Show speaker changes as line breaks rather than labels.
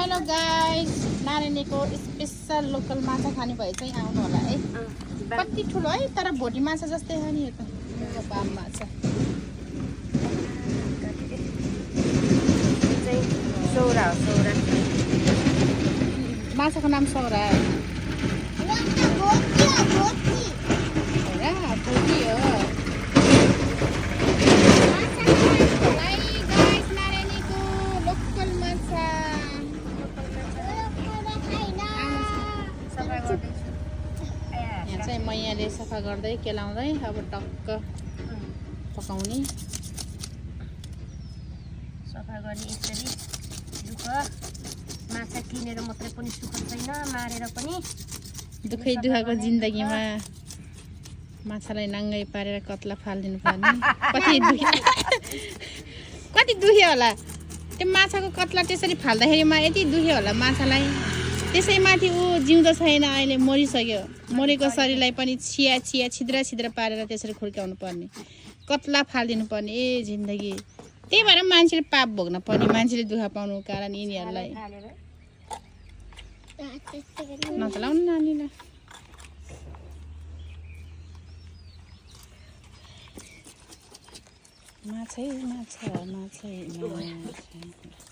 Hello guys, नारायणीको special local माछा खाने भए चाहिँ आउनु होला है। कति ठुलो है, तर भोटी माछा जस्तै हो नि यो त। बाम माछा
सौरा हो, सौरा।
माछाको नाम सौरा है। भोटी हो। नारायणीको लोकल माछा यहाँ चाहिँ मैयाले सफा गर्दै केलाउँदै अब टक्क पकाउने।
सफा गर्ने यसरी दुःख माछा किनेर मात्रै पनि सुख छैन, मारेर पनि
दुःखको जिन्दगीमा माछालाई नाङ्गै पारेर कत्ला फालिदिनु पर्ने। कति दुख्यो होला त्यो माछाको कत्ला त्यसरी फाल्दाखेरिमा, यति दुख्यो होला माछालाई। त्यसैमाथि ऊ जिउँदो छैन, अहिले मरिसक्यो। मरेको शरीरलाई पनि छिया छिया छिद्रा छिद्रा पारेर त्यसरी खुर्काउनु पर्ने, कत्ला फालिदिनु पर्ने। ए जिन्दगी, त्यही भएर मान्छेले पाप भोग्न पर्ने, मान्छेले दुःख पाउनुको कारण यिनीहरूलाई। नचलाउनु नानीलाई। माछै माछा माछै माछा।